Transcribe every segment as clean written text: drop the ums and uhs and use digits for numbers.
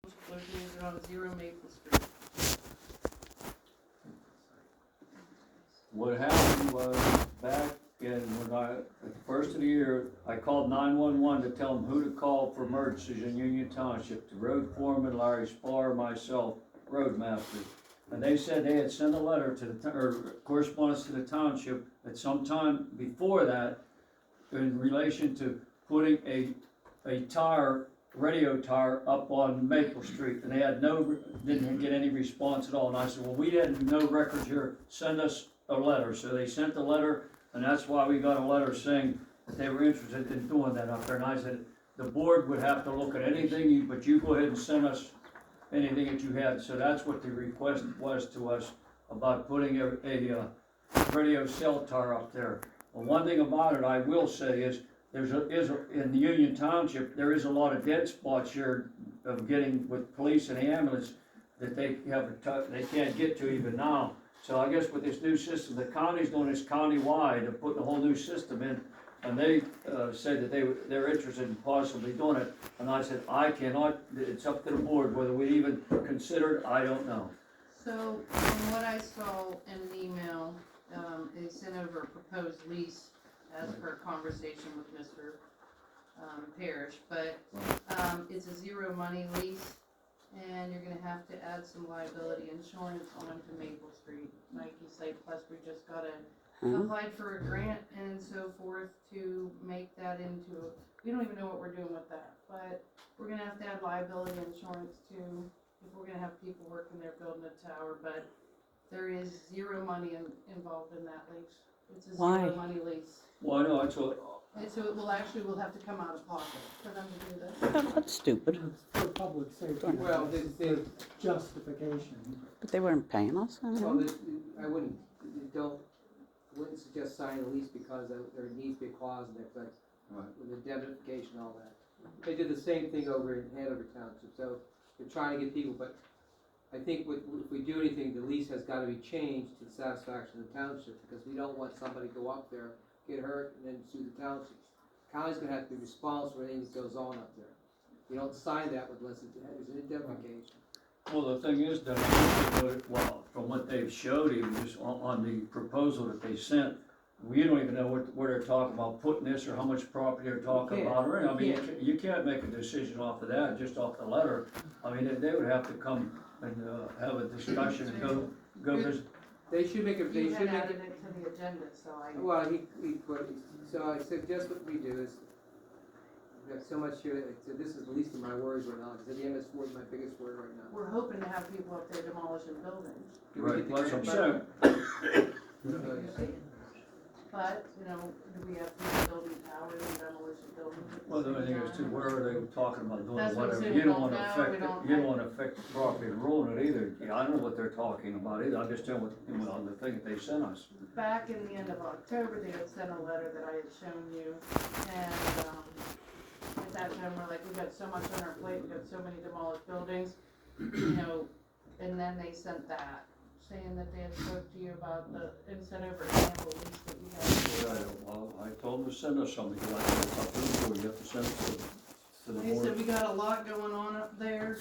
located on 0 Maple Street. What happened was, back in, at the first of the year, I called 911 to tell them who to call for emergencies in Union Township. The road foreman, Larry Spar, myself, roadmaster. And they said they had sent a letter to the, or correspondence to the township at some time before that in relation to putting a tire, radio tire up on Maple Street. And they had didn't get any response at all. And I said, well, we had no records here, send us a letter. So they sent the letter, and that's why we got a letter saying that they were interested in doing that up there. And I said, the board would have to look at anything, but you go ahead and send us anything that you had. So that's what the request was to us about putting a radio cell tower up there. Well, one thing about it I will say is, in the Union Township, there is a lot of dead spots here of getting with police and ambulance that they can't get to even now. So I guess with this new system, the county's doing this county-wide, they're putting a whole new system in, and they said that they're interested in possibly doing it. And I said, I cannot, it's up to the board, whether we even consider it, I don't know. So, from what I saw in an email, they sent over a proposed lease as per conversation with Mr. Parrish, but it's a zero money lease, and you're gonna have to add some liability insurance onto Maple Street, Nike Site Plus. We just gotta applied for a grant and so forth to make that into, we don't even know what we're doing with that, but we're gonna have to add liability insurance too, if we're gonna have people working there building a tower, but there is zero money involved in that lease. It's a zero money lease. Well, I know, that's what, And so it will we'll have to come out of pocket for them to do this. Oh, that's stupid. It's for public safety. Well, This is the justification. But they weren't paying us. Well, I wouldn't suggest signing a lease because there needs to be a clause in there, but with indemnification and all that. They did the same thing over in Hanover Township, so they're trying to get people, but I think if we do anything, the lease has gotta be changed to the satisfaction of the township, because we don't want somebody to go up there, get hurt, and then sue the township. County's gonna have to be responsible for anything that goes on up there. You don't sign that unless there's an indemnification. well, the thing is, that, well, from what they've showed, even just on the proposal that they sent, we don't even know where they're talking about putting this, or how much property they're talking about, or anything. I mean, you can't make a decision off of that, just off the letter. I mean, they would have to come and have a discussion and go visit. They should make a, You had added it to the agenda, so I. well, so I suggest what we do is, we have so much here, so this is the least of my worries right now, because the MS4 is my biggest worry right now. We're hoping to have people up there demolishing buildings. Do we Right, get the that's what I'm grant saying. money? But, do we have people building towers and demolition buildings? at the Well, the same only thing is too, time? where are they talking about doing That's what I'm whatever, saying, you we don't don't wanna know, affect we it, don't- you don't wanna affect the property and ruin it either. Yeah, I don't know what they're talking about either, I'm just telling what, the thing that they sent us. Back in the end of October, they had sent a letter that I had shown you, and, at that time, we're like, we've got so much on our plate, we've got so many demolished buildings, and then they sent that, saying that they had spoke to you about and sent over a sample lease that we had. Well, I told them to send us something, because I said it's up to the board, you have to send it to the They said board. we got a lot going on up there,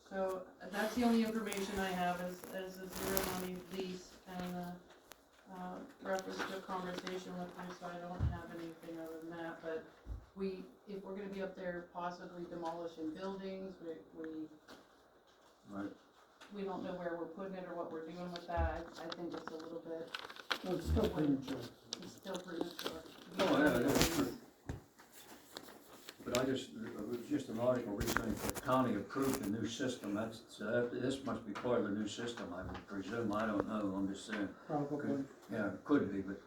so that's the only information I have is a zero money lease and reference to a conversation with you, so I don't have anything other than that, but if we're gonna be up there possibly demolishing buildings, Right. we don't know where we're putting it or what we're doing with that. I think it's a little bit, Well, it's still premature. it's still premature. Oh, yeah, that's true. But it was just an article recently, the county approved the new system, this must be part of the new system, I would presume, I don't know, I'm just saying. Probably. Yeah, it could be, but,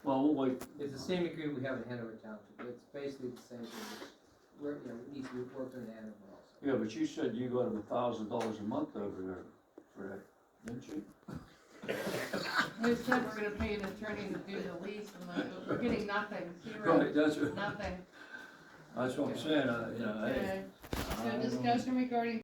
well, we'll wait. It's the same agreement we have in Hanover Township, it's basically the same thing, it needs to be worked in Hanover also. Yeah, but you said you got them $1,000 a month over there for that, didn't you? We said we're gonna pay an attorney to do the lease, and we're getting nothing, zero, Right, that's nothing. what I'm saying, hey. Okay. I So don't know. discussion regarding